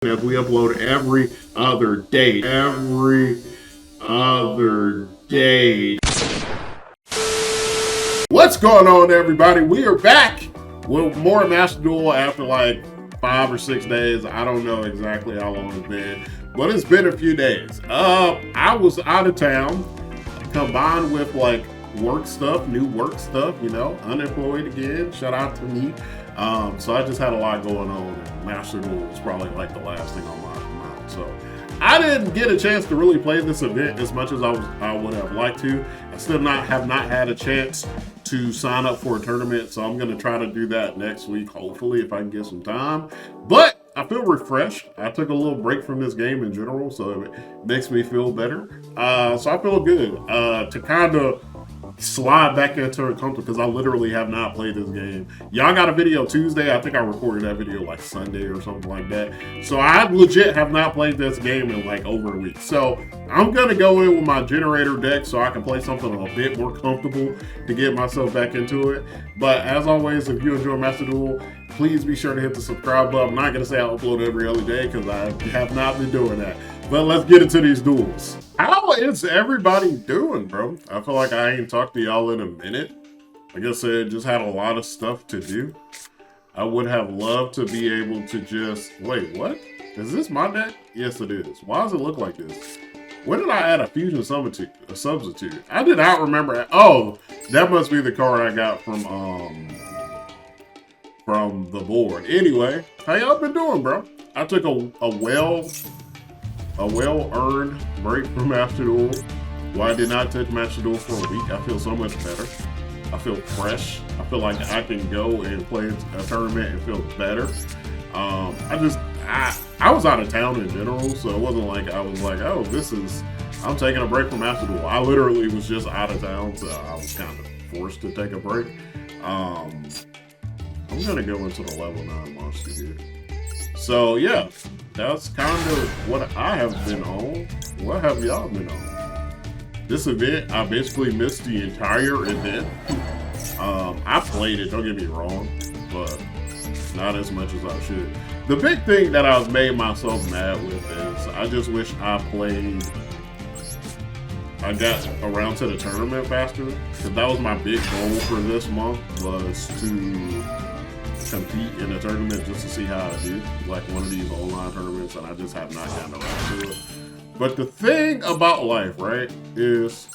as we upload every other day. Every other day. What's going on, everybody? We are back with more Master Duel after like 5 or 6 days. I don't know exactly how long it's been, but it's been a few days. I was out of town, combined with like work stuff, new work stuff, you know, unemployed again. Shout out to me. So I just had a lot going on. Master Duel was probably like the last thing on my mind. So I didn't get a chance to really play this event as much as I would have liked to. I still have not had a chance to sign up for a tournament, so I'm going to try to do that next week, hopefully, if I can get some time. But I feel refreshed. I took a little break from this game in general, so it makes me feel better. So I feel good to kind of slide back into a comfort because I literally have not played this game. Y'all got a video Tuesday. I think I recorded that video like Sunday or something like that. So I legit have not played this game in like over a week. So I'm gonna go in with my Generaider deck so I can play something a bit more comfortable to get myself back into it. But as always, if you enjoy Master Duel, please be sure to hit the subscribe button. I'm not gonna say I upload every other day because I have not been doing that. But let's get into these duels. How is everybody doing, bro? I feel like I ain't talked to y'all in a minute. Like I said, just had a lot of stuff to do. I would have loved to be able to just... Wait, what? Is this my deck? Yes, it is. Why does it look like this? When did I add a fusion substitute? I did not remember. Oh, that must be the card I got from the board. Anyway, how y'all been doing, bro? I took a well-earned break from Master Duel. Why I did not touch Master Duel for a week. I feel so much better. I feel fresh. I feel like I can go and play a tournament and feel better. I was out of town in general, so it wasn't like I was like, oh, I'm taking a break from Master Duel. I literally was just out of town, so I was kind of forced to take a break. I'm gonna go into the level 9 monster here. So yeah, that's kind of what I have been on. What have y'all been on? This event, I basically missed the entire event. I played it, don't get me wrong, but not as much as I should. The big thing that I've made myself mad with is I just wish I got around to the tournament faster, because that was my big goal for this month, was to compete in a tournament just to see how I do, like one of these online tournaments, and I just have not gotten around to it. But the thing about life, right, is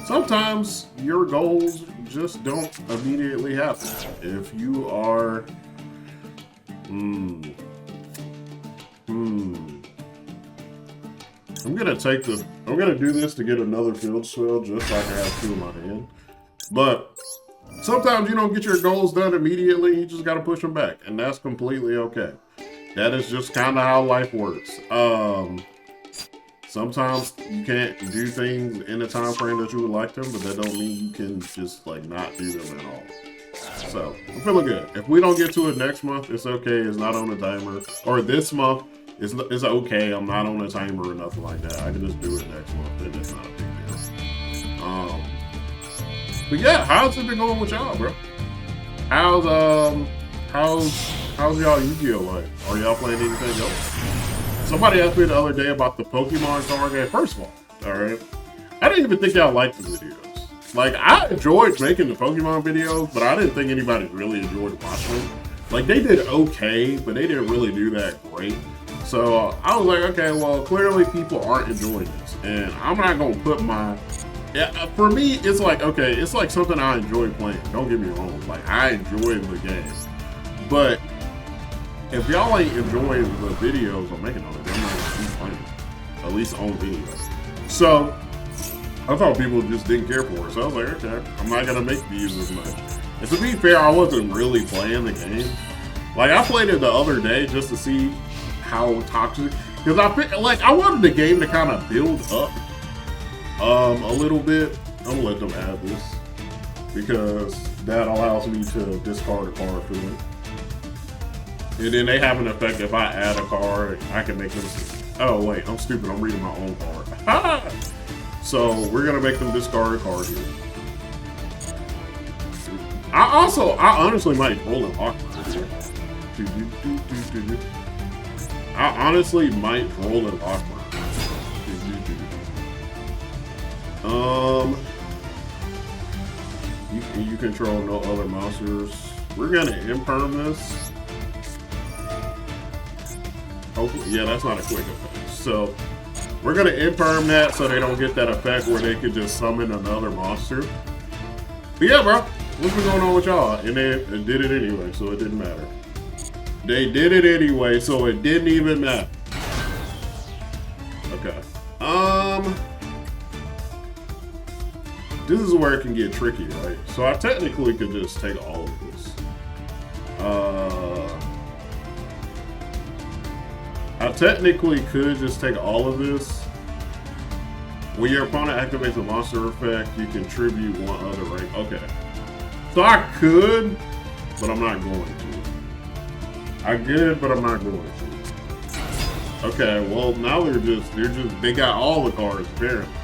sometimes your goals just don't immediately happen. If you are, I'm gonna do this to get another field spell just like I have two in my hand. But sometimes you don't get your goals done immediately, you just gotta push them back, and that's completely okay. That is just kind of how life works. Sometimes you can't do things in the time frame that you would like them, but that don't mean you can just like not do them at all. So I'm feeling good. If we don't get to it next month, it's okay. It's not on a timer. Or this month, it's okay. I'm not on a timer or nothing like that. I can just do it next month. It's not a big deal. But yeah, how's it been going with y'all, bro? How's y'all Yu-Gi-Oh life? Are y'all playing anything else? Somebody asked me the other day about the Pokemon card game. First of all right, I didn't even think y'all liked the videos. Like, I enjoyed making the Pokemon videos, but I didn't think anybody really enjoyed watching them. Like, they did okay, but they didn't really do that great. So I was like, okay, well, clearly people aren't enjoying this, and I'm not gonna put for me, it's like, okay, it's like something I enjoy playing. Don't get me wrong. Like, I enjoy the game. But if y'all ain't enjoying the videos I'm making on it, I'm not gonna keep playing. At least on video. So I thought people just didn't care for it. So I was like, okay, I'm not gonna make these as much. And to be fair, I wasn't really playing the game. Like, I played it the other day just to see how toxic, because I wanted the game to kind of build up a little bit. I'm gonna let them add this because that allows me to discard a card for them. And then they have an effect. If I add a card, I can make them. Oh wait, I'm stupid. I'm reading my own card. So we're gonna make them discard a card here. I honestly might roll an awkward here. I honestly might roll an awkward. You control no other monsters. We're gonna imperm this. Hopefully, yeah, that's not a quick effect. So we're gonna imperm that so they don't get that effect where they could just summon another monster. But yeah, bro, what's been going on with y'all? And they did it anyway, so it didn't matter. They did it anyway, so it didn't even matter. Okay. This is where it can get tricky, right? So I technically could just take all of this. I technically could just take all of this. When your opponent activates a monster effect, you contribute one other rank. Okay. So I could, but I'm not going to. I could, but I'm not going to. Okay, well now they got all the cards apparently.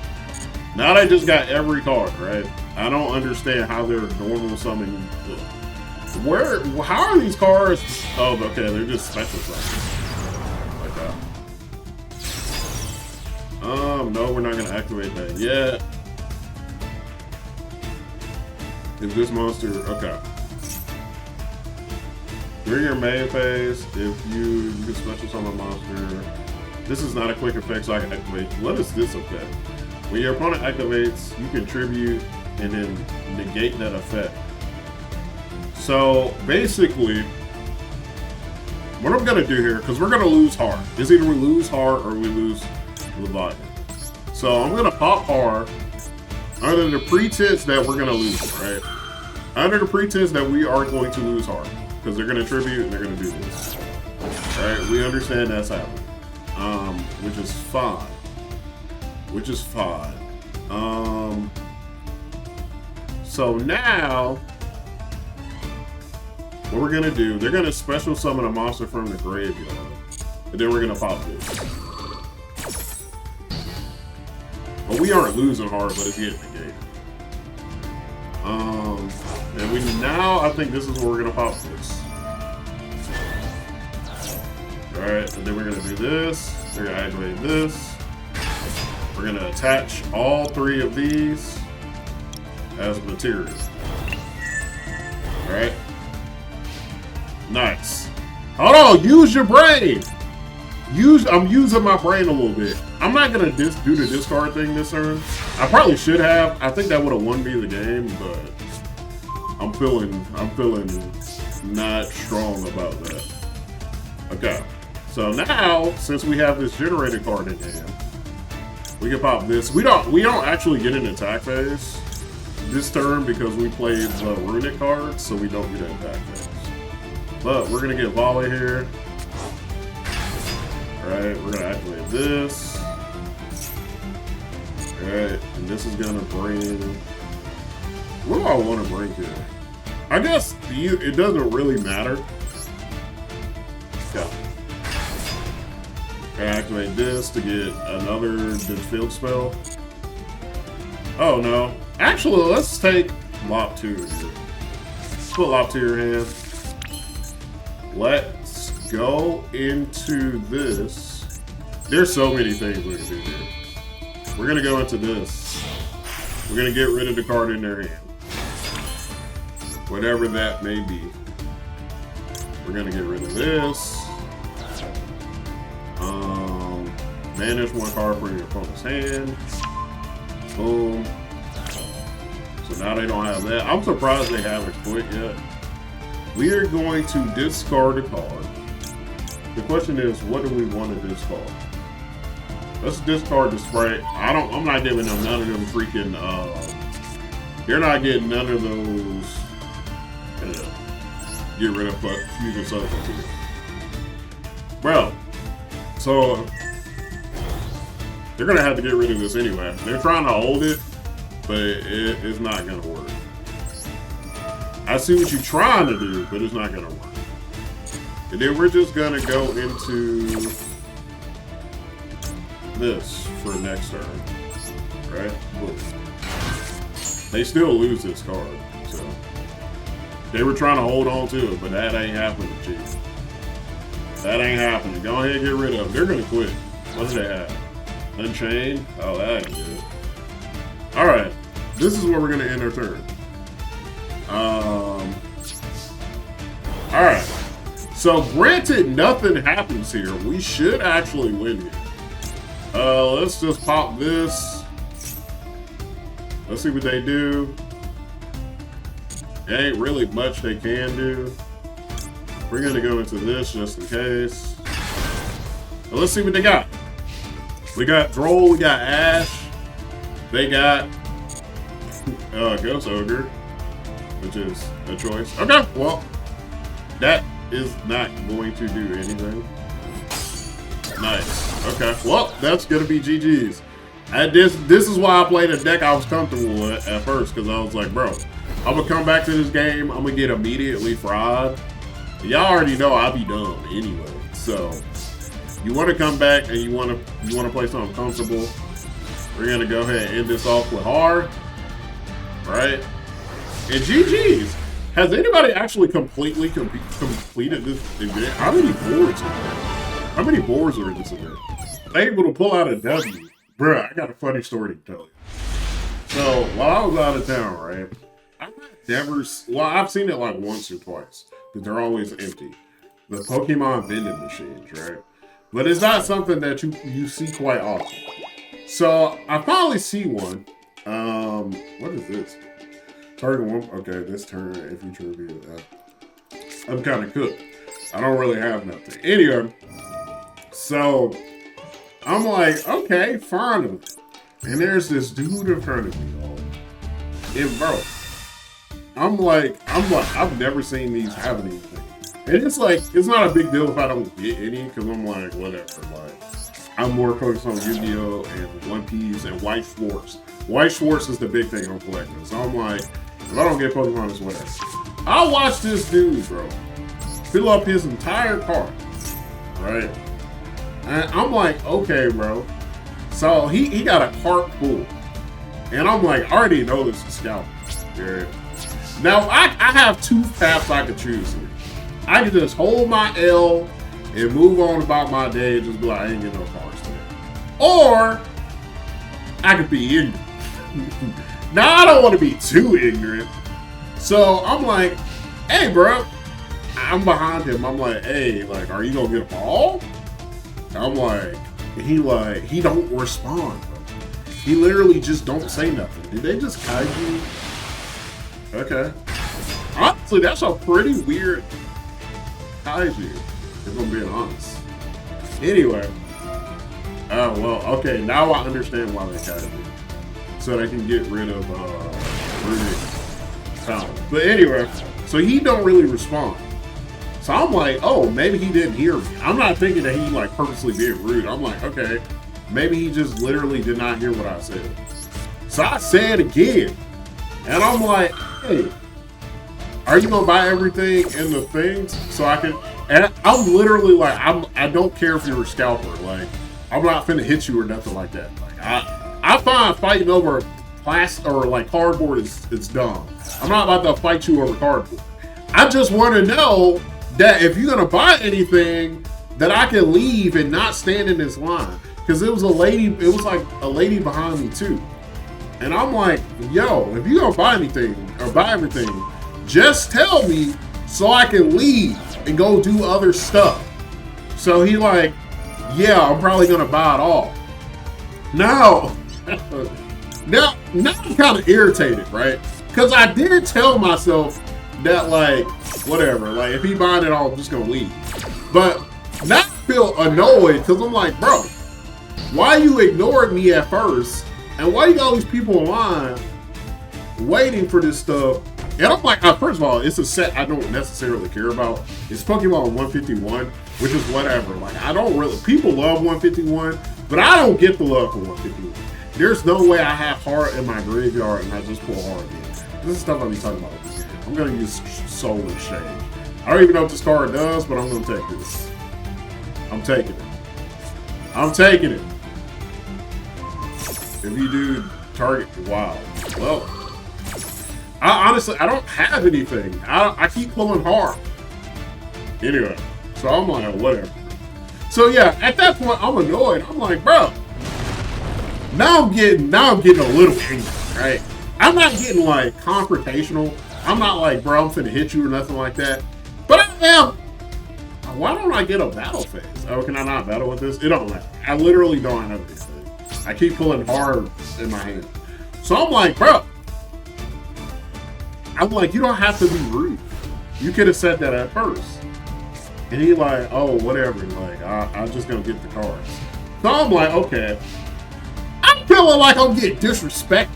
Now they just got every card, right? I don't understand how they're normal summoning. How are these cards? Oh, okay, they're just special summons. Like that. No, we're not gonna activate that yet. Is this monster, okay. During your main phase, if you can special summon a monster, this is not a quick effect, so I can activate. What is this effect? When your opponent activates, you contribute and then negate that effect. So basically, what I'm gonna do here, because we're gonna lose hard. It's either we lose hard or we lose Leviathan. So I'm gonna pop hard under the pretense that we're gonna lose, right? Under the pretense that we are going to lose hard. Because they're gonna tribute and they're gonna do this. Alright, we understand that's happening. Which is fine. So now, what we're gonna do, they're gonna special summon a monster from the graveyard. And then we're gonna pop this. But we aren't losing hard, but it's getting negated. And I think this is where we're gonna pop this. Alright, and then we're gonna do this. We're gonna activate this. We're gonna attach all three of these as material. Alright. Nice. Hold on, use your brain! I'm using my brain a little bit. I'm not gonna do the discard thing this turn. I probably should have. I think that would have won me the game, but I'm feeling not strong about that. Okay. So now, since we have this Generator card in hand, we can pop this. We don't actually get an attack phase this turn because we played the Runic card, so we don't get an attack phase. But we're gonna get Volley here. Alright, we're gonna activate this. Alright, and this is gonna bring. What do I want to bring here? I guess it doesn't really matter. Yeah. Activate this to get another field spell. Oh no. Actually, let's take Lop 2 here. Let's put Lop 2 in your hand. Let's go into this. There's so many things we can do here. We're gonna go into this. We're gonna get rid of the card in their hand. Whatever that may be. We're gonna get rid of this. Banish one card from your opponent's hand. Boom. So now they don't have that. I'm surprised they haven't quit yet. We are going to discard a card. The question is, what do we want to discard? Let's discard the Sprite. I'm not giving them none of them freaking, they're not getting none of those, get rid of fusion substitute. Bro, so, they're gonna have to get rid of this anyway. They're trying to hold it, but it's not gonna work. I see what you're trying to do, but it's not gonna work. And then we're just gonna go into this for next turn, right? Boom. They still lose this card, so they were trying to hold on to it, but that ain't happening, chief. That ain't happening. Go ahead and get rid of them. They're gonna quit. What do they have? Unchained? Oh, that ain't good. Alright. This is where we're gonna end our turn. Alright. So granted nothing happens here. We should actually win here. Let's just pop this. Let's see what they do. There ain't really much they can do. We're gonna go into this just in case. So let's see what they got. We got Duel, we got Ash. They got Ghost Ogre, which is a choice. Okay, well, that is not going to do anything. Nice. Okay, well, that's gonna be GG's. This is why I played a deck I was comfortable with at first, because I was like, bro, I'm gonna come back to this game, I'm gonna get immediately fried. Y'all already know I'll be dumb anyway. So you want to come back and you want to play something comfortable. We're gonna go ahead and end this off with hard, right? And GG's. Has anybody actually completely completed this event? How many boards are there? How many boards are in this event? Able to pull out a W. Bruh, I got a funny story to tell you. So while I was out of town, right? I've seen it like once or twice, but they're always empty. The Pokemon vending machines, right? But it's not something that you see quite often. So I finally see one. What is this? Target one. Okay, this turn, if you true reveal that. I'm kind of cooked. I don't really have nothing. Anyway, so I'm like, okay, finally. And there's this dude in front of me, and bro, I'm like, I've never seen these have anything. And it's like, it's not a big deal if I don't get any, because I'm like, whatever. Like, I'm more focused on Yu-Gi-Oh! And One Piece and White Schwartz. White Schwartz is the big thing I'm collecting. So I'm like, if I don't get Pokemon, it's whatever. I watched this dude, bro, fill up his entire cart, right? And I'm like, okay, bro. So he got a cart full. And I'm like, I already know this is scalper. Yeah. Now, I have two paths I could choose here. I could just hold my L and move on about my day and just be like, I ain't getting no cards today. Or I could be ignorant. Now, I don't want to be too ignorant. So I'm like, hey, bro. I'm behind him. I'm like, hey, like, are you going to get a ball? I'm like, he don't respond, bro. He literally just don't say nothing. Did they just kaiju? Okay. Honestly, that's a pretty weird kaiju, if I'm being honest. Anyway. Oh, well, okay, now I understand why they kaiju. So they can get rid of Rudy Fountain. But anyway, so he don't really respond. So I'm like, oh, maybe he didn't hear me. I'm not thinking that he like purposely being rude. I'm like, okay, maybe he just literally did not hear what I said. So I said again, and I'm like, hey, are you gonna buy everything in the things so I can? And I'm literally like, I don't care if you're a scalper. Like, I'm not finna hit you or nothing like that. Like, I find fighting over plastic or like cardboard is dumb. I'm not about to fight you over cardboard. I just want to know that if you're gonna buy anything, that I can leave and not stand in this line. Because it was like a lady behind me too. And I'm like, yo, if you're gonna buy anything or buy everything, just tell me so I can leave and go do other stuff. So he like, yeah, I'm probably gonna buy it all. Now I'm kind of irritated, right? Because I did tell myself that like, whatever, like if he buying it all, I'm just gonna leave. But now I feel annoyed because I'm like, bro, why you ignored me at first? And why you got all these people in line waiting for this stuff? And I'm like, first of all, it's a set I don't necessarily care about. It's Pokemon 151, which is whatever. Like, I don't really, people love 151, but I don't get the love for 151. There's no way I have heart in my graveyard and I just pull heart in. This is stuff I'll be talking about. I'm gonna use Soul Exchange. I don't even know what this card does, but I'm gonna take this. I'm taking it. I'm taking it. If you do target, wow. Well, I honestly don't have anything. I keep pulling hard. Anyway, So I'm like, whatever. So yeah, at that point, I'm annoyed. I'm like, bro, now I'm getting a little angry, right? I'm not getting like confrontational. I'm not like, bro, I'm finna hit you or nothing like that. But I am. Why don't I get a battle phase? Oh, can I not battle with this? It don't matter. I literally don't have anything. I keep pulling hard in my hand. So I'm like, bro. I'm like, you don't have to be rude. You could have said that at first. And he like, oh, whatever. Like, I'm just gonna get the cards. So I'm like, okay. I'm feeling like I'm getting disrespected.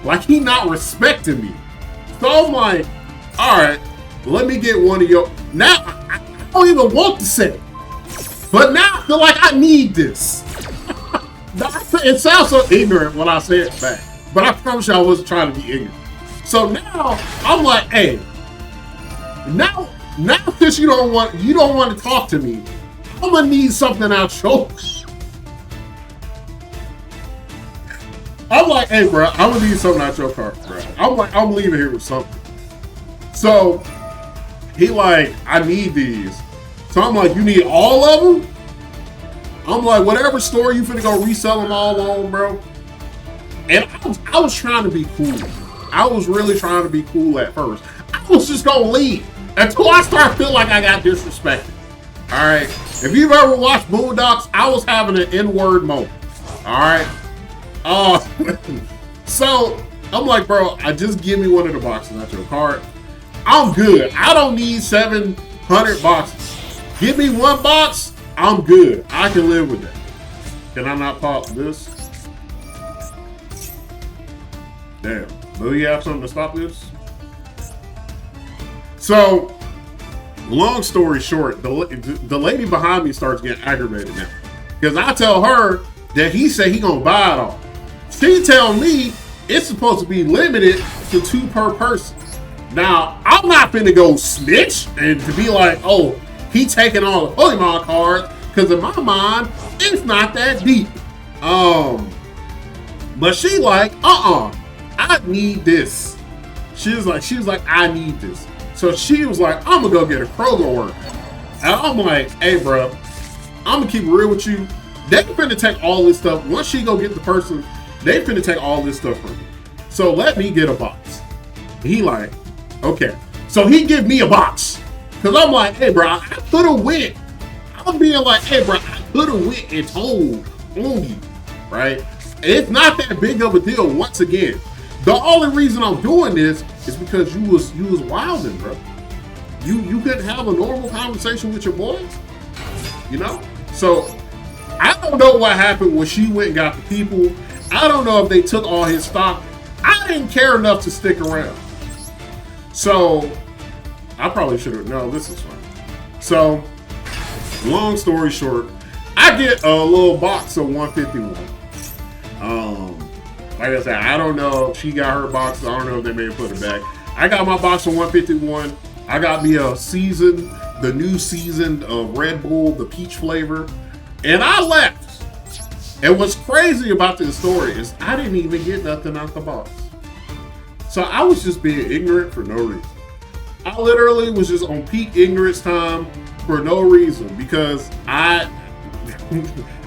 Like he not respecting me. So I'm like, all right, let me get one of your. Now I don't even want to say it, but now I feel like I need this. It sounds so ignorant when I say it back, but I promise you I wasn't trying to be ignorant. So now I'm like, hey, now since you don't want to talk to me, I'm gonna need something out your. I'm like, hey, bro, I'm gonna need something out your car, bro. I'm like, I'm leaving here with something. So he like, I need these. So I'm like, you need all of them? I'm like, whatever store you finna go resell them all on, bro. And I was trying to be cool. I was really trying to be cool at first. I was just gonna leave until I start feeling like I got disrespected. All right. If you've ever watched Boondocks, I was having an N-word moment. All right. So I'm like, bro, just give me one of the boxes out your cart. I'm good. I don't need 700 boxes. Give me one box. I'm good. I can live with that. Can I not pop this? Damn. Do you have something to stop this? So, long story short, the lady behind me starts getting aggravated now. Because I tell her that he said he gonna buy it all. She tell me it's supposed to be limited to 2 per person. Now, I'm not finna go snitch and to be like, oh, he taking all the Pokemon cards, because in my mind, it's not that deep. But she like, I need this. She was like, I need this. So she was like, I'm gonna go get a Kroger worker. And I'm like, hey, bro, I'm gonna keep it real with you. They finna take all this stuff. Once she go get the person, they finna take all this stuff from me. So let me get a box. He like, okay. So he give me a box. Cause I'm like, hey, bro, I could have went. I'm being like, hey, bro, I could have went and told on you, right? It's not that big of a deal. Once again, the only reason I'm doing this is because you was wilding, bro. You couldn't have a normal conversation with your boys, you know? So I don't know what happened when she went and got the people. I don't know if they took all his stock. I didn't care enough to stick around. So I probably should have. No, this is fine. So long story short, I get a little box of 151. Like I said, I don't know if she got her box. I don't know if they may have put it back. I got my box of 151. I got me the new season of Red Bull, the peach flavor, and I left. And what's crazy about this story is I didn't even get nothing out the box. So I was just being ignorant for no reason. I literally was just on peak ignorance time for no reason because I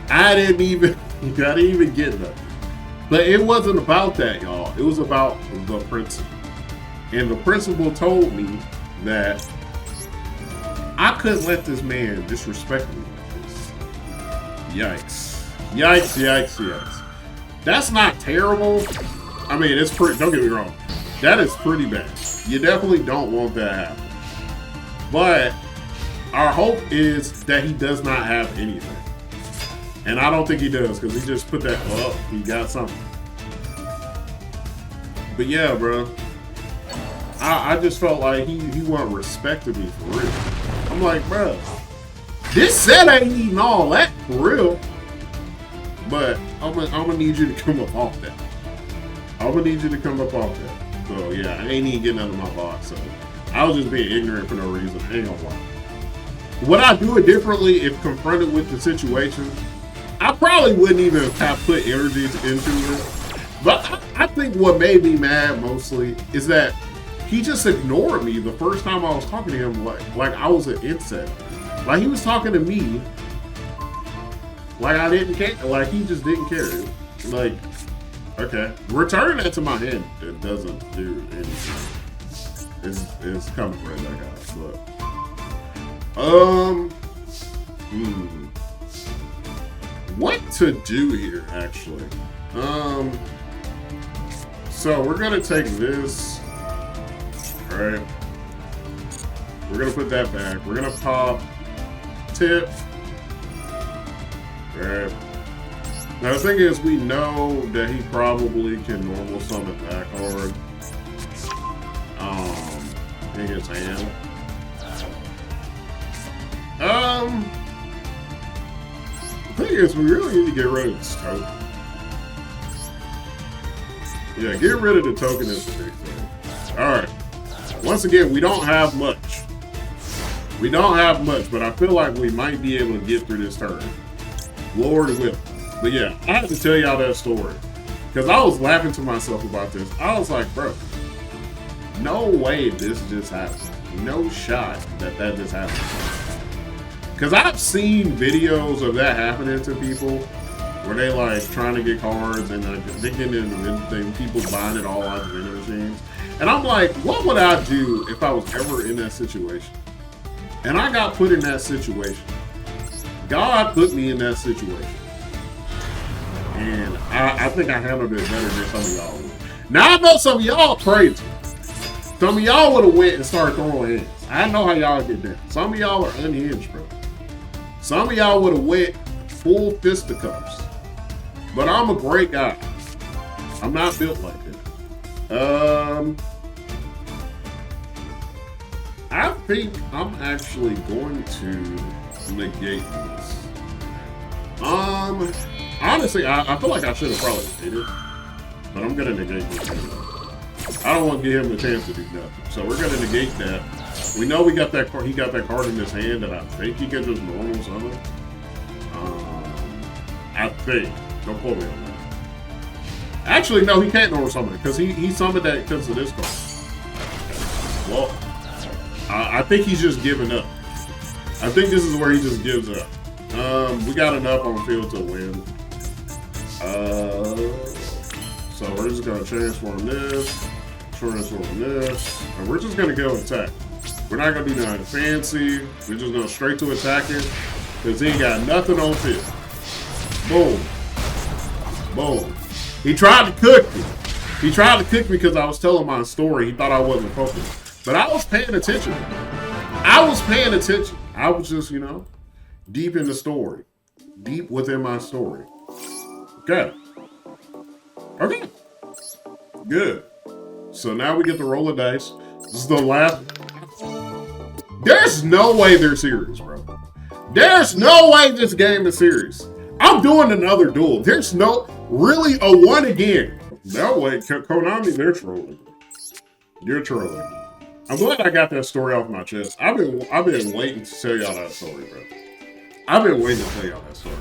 didn't even get nothing. But it wasn't about that, y'all. It was about the principal. And the principal told me that I couldn't let this man disrespect me like this. Yikes. Yikes, yikes, yikes. That's not terrible. I mean, it's pretty, don't get me wrong. That is pretty bad. You definitely don't want that to happen. But our hope is that he does not have anything. And I don't think he does, because he just put that, he got something. But yeah, bro. I just felt like he wasn't respecting me for real. I'm like, bro, this set ain't eating all that for real. But I'm gonna need you to come up off that. I'm gonna need you to come up off that. So yeah, I ain't even getting out of my box. So I was just being ignorant for no reason. I ain't gonna lie. Would I do it differently if confronted with the situation? I probably wouldn't even have put energy into it. But I think what made me mad mostly is that he just ignored me the first time I was talking to him like I was an insect. Like he was talking to me. Like I didn't care. Like he just didn't care. Like, okay, returning that to my hand. It doesn't do anything. It's coming right back out. But what to do here actually? So we're gonna take this. All right. We're gonna put that back. We're gonna pop tip. Alright. Now the thing is, we know that he probably can normal summon that card. In his hand. The thing is, we really need to get rid of this token. Yeah, get rid of the token is the big thing. Alright. Once again, we don't have much. We don't have much, but I feel like we might be able to get through this turn. Lord will. But yeah, I have to tell y'all that story. Because I was laughing to myself about this. I was like, bro, no way this just happened. No shot that just happened. Because I've seen videos of that happening to people where they like trying to get cards and they get into people buying it all out of vending machines. And I'm like, what would I do if I was ever in that situation? And I got put in that situation. God put me in that situation. And I think I handled it better than some of y'all would. Now I know some of y'all crazy. Some of y'all would have went and started throwing hands. I know how y'all get there. Some of y'all are unhinged, bro. Some of y'all would have went full fisticuffs. But I'm a great guy. I'm not built like that. I think I'm actually going to negate this. Honestly, I feel like I should have probably did it, but I'm gonna negate this anyway. I don't want to give him the chance to do nothing, so we're gonna negate that. We know we got that card. He got that card in his hand, and I think he can just normal summon. I think. Don't quote me on that. Actually, no, he can't normal summon it because he summoned that because of this card. Well, I think he's just giving up. I think this is where he just gives up. We got enough on field to win. So we're just gonna transform this, and we're just gonna go attack. We're not gonna do nothing fancy. We're just gonna straight to attacking because he ain't got nothing on field. Boom, boom. He tried to cook me. He tried to cook me because I was telling my story. He thought I wasn't focused, but I was paying attention. I was paying attention. I was just, you know, deep in the story. Deep within my story. Okay. Okay. Good. So now we get to roll a dice. This is the last. There's no way they're serious, bro. There's no way this game is serious. I'm doing another duel. There's no, really a one again. No way. Konami, they're trolling. You're trolling. I'm glad I got that story off my chest. I've been waiting to tell y'all that story, bro. I've been waiting to tell y'all that story.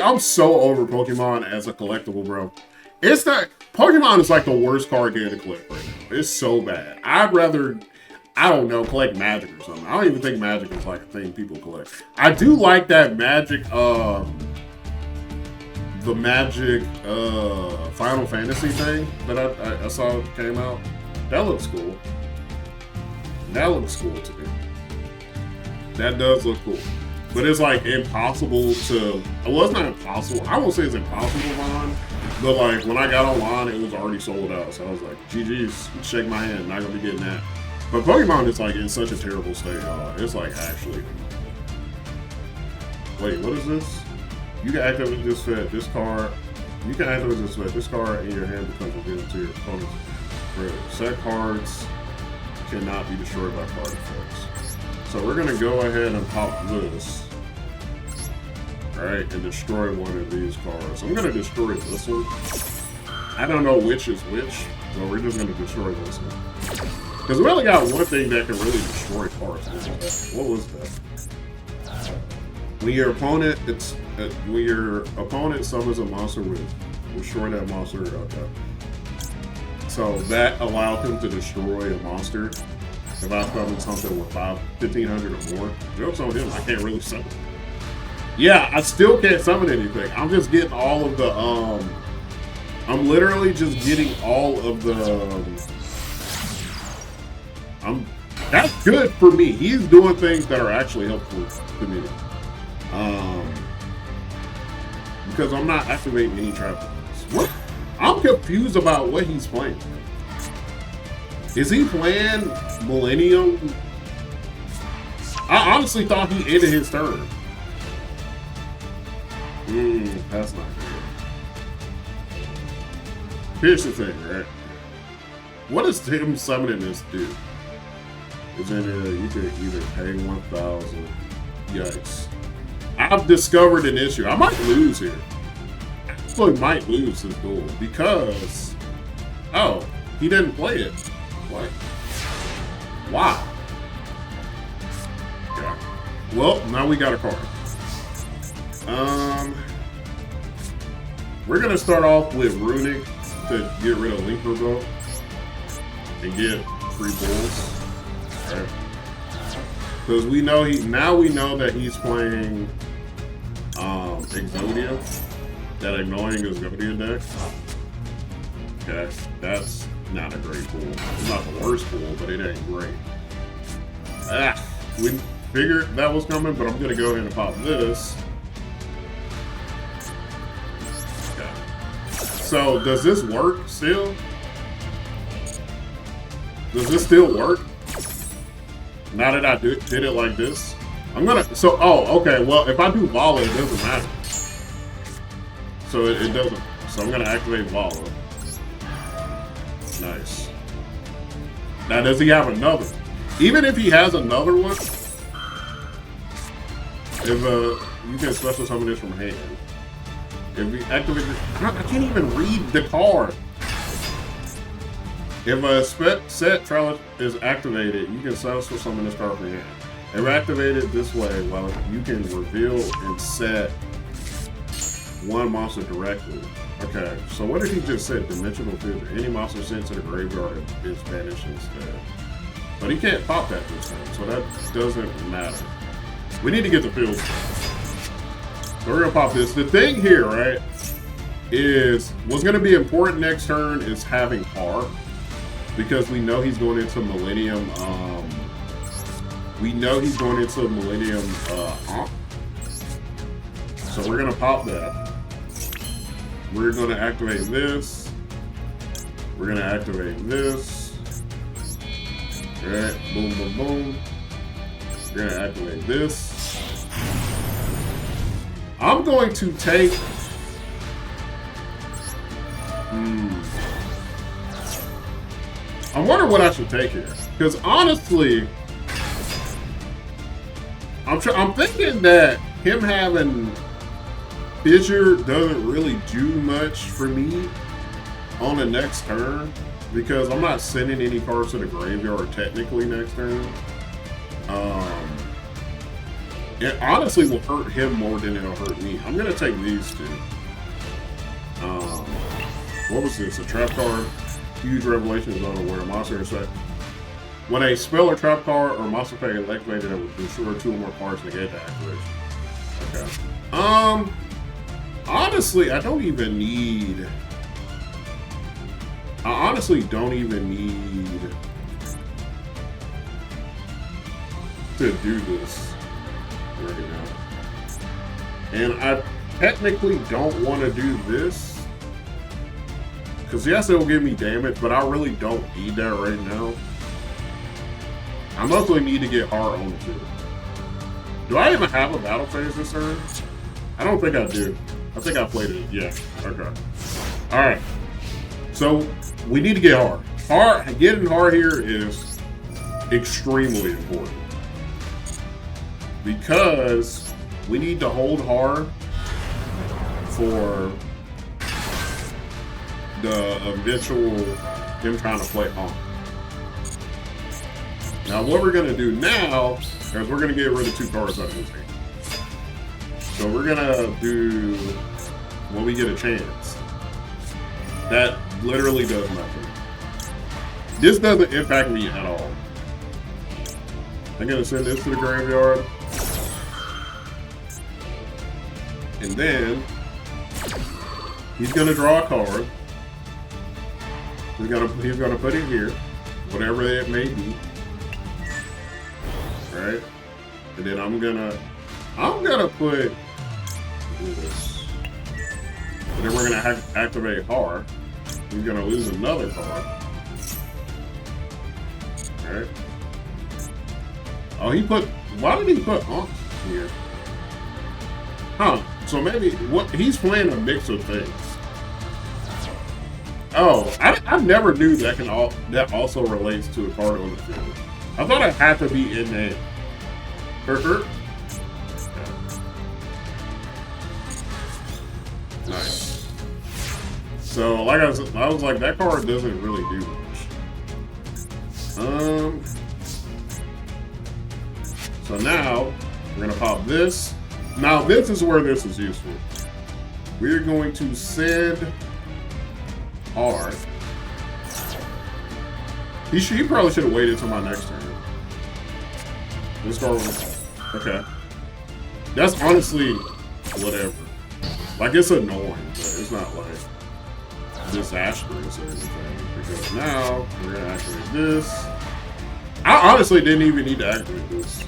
I'm so over Pokemon as a collectible, bro. It's not, Pokemon is like the worst card game to collect right now. It's so bad. I'd rather, I don't know, collect Magic or something. I don't even think Magic is like a thing people collect. I do like that Magic, the Magic Final Fantasy thing that I saw came out. That looks cool. That looks cool to me. That does look cool. But it's like impossible to, well, it's not impossible. I won't say it's impossible to find, but like when I got online, it was already sold out. So I was like, GG's, shake my hand, not gonna be getting that. But Pokemon is like in such a terrible state, it's like actually. Wait, what is this? You can activate this effect, this card. You can activate this effect, this card in your hand becomes available to your opponent's credit. Set cards cannot be destroyed by card effects. So we're gonna go ahead and pop this, right, and destroy one of these cards. I'm gonna destroy this one. I don't know which is which, but we're just gonna destroy this one. Because we only got one thing that can really destroy cards. What was that? When your opponent, summons a monster with, destroy that monster. Okay. So that allowed him to destroy a monster. If I summon something with 1,500 or more, joke's on him. I can't really summon. Yeah, I still can't summon anything. I'm just getting all of the I'm literally just getting all of the that's good for me. He's doing things that are actually helpful to me. Because I'm not activating any trap. What? I'm confused about what he's playing. Is he playing Millennium? I honestly thought he ended his turn. That's not good. Here's the thing, right? What does him summoning this do? Is in you can either pay 1,000. Yikes. I've discovered an issue. I might lose here. I actually might lose this duel because he didn't play it. What? Wow. Okay. Well, now we got a card. We're gonna start off with Runic to get rid of Link Revolt and get 3 bulls. Alright. Because we know we know that he's playing Exodia. That annoying Exodia deck. Okay, that's not a great pool. It's not the worst pool, but it ain't great. We figured that was coming, but I'm gonna go ahead and pop this. Okay. So does this work still? Does this still work? Now that I did it like this? I'm gonna, okay, well, if I do Vala, it doesn't matter. So it doesn't, so I'm gonna activate Vala. Nice. Now, does he have another? Even if he has another one, if you can special summon this from hand. If we activate it, I can't even read the card. If a set trellis is activated, you can special summon this card from hand. If activated this way, well, you can reveal and set one monster directly. Okay, so what if he just said dimensional filter? Any monster sent to the graveyard is banished instead. But he can't pop that this time, so that doesn't matter. We need to get the field. So we're gonna pop this. The thing here, right, is what's gonna be important next turn is having Har. Because we know he's going into Millennium, So we're gonna pop that. We're gonna activate this. We're gonna activate this. Alright, boom, boom, boom. We're gonna activate this. I'm going to take... I wonder what I should take here. Because honestly, I'm thinking that him having Fissure doesn't really do much for me on the next turn. Because I'm not sending any cards to the graveyard technically next turn. It honestly will hurt him more than it'll hurt me. I'm going to take these two. What was this? A trap card? Huge revelation is unaware. Monster effect. When a spell or trap card or monster effect is activated, it will destroy 2 or more cards negate the activation. Okay. Honestly, I honestly don't even need to do this right now. And I technically don't want to do this. Because yes, it will give me damage, but I really don't need that right now. I mostly need to get Har on the field. Do I even have a battle phase this turn? I don't think I do. I think I played it. Yeah. Okay. Alright. So, we need to get Har. Getting Har here is extremely important. Because we need to hold Har for the eventual him trying to play on. Now what we're gonna do now is we're gonna get rid of 2 cards out of this hand. So we're gonna do when we get a chance. That literally does nothing. This doesn't impact me at all. I'm gonna send this to the graveyard. And then he's gonna draw a card. He's gonna put it here, whatever it may be. Right? And then I'm gonna put this. And then we're gonna activate Har. He's gonna lose another card. Right? Oh, why did he put on here? Huh. So maybe he's playing a mix of things. Oh, I never knew that also relates to a card on the field. I thought it had to be in name. Kirk. Nice. So, like I was like, that card doesn't really do much. So now we're gonna pop this. Now this is where this is useful. We're going to send R. He probably should have waited until my next turn. This card was okay. That's honestly whatever. Like, it's annoying, but it's not like disastrous or anything. Because now we're gonna activate this. I honestly didn't even need to activate this.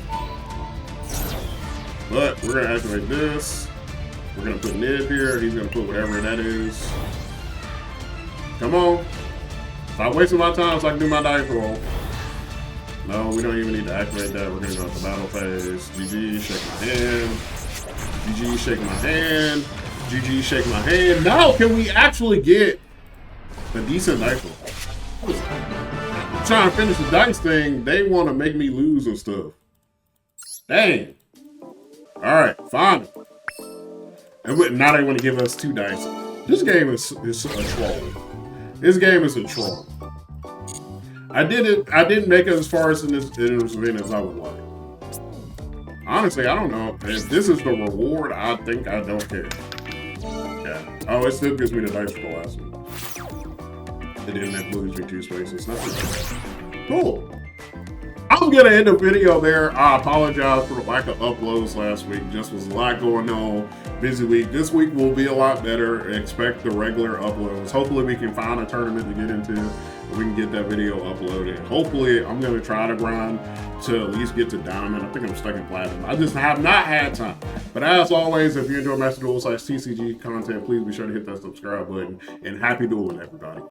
But we're gonna activate this. We're gonna put Nib here. He's gonna put whatever that is. Come on. Stop wasting my time so I can do my dice roll. No, we don't even need to activate that. We're gonna go to battle phase. GG, shake my hand. GG, shake my hand. GG, shake my hand. Now, can we actually get a decent dice roll? I'm trying to finish the dice thing. They want to make me lose and stuff. Dang. Alright, fine. And now they want to give us 2 dice. This game is a troll. This game is a troll. I didn't make it as far as in this event as I would like. Honestly, I don't know. If this is the reward, I think I don't care. Yeah. Oh, it still gives me the dice for the last one. It didn't have losing 2 spaces. Not too bad. Cool. I'm gonna end the video there. I apologize for the lack of uploads last week. Just was a lot going on. Busy week. This week will be a lot better. Expect the regular uploads. Hopefully we can find a tournament to get into. And we can get that video uploaded. Hopefully I'm gonna try to grind to at least get to diamond. I think I'm stuck in platinum. I just have not had time. But as always, if you enjoy Master Duel / TCG content, please be sure to hit that subscribe button. And happy dueling, everybody.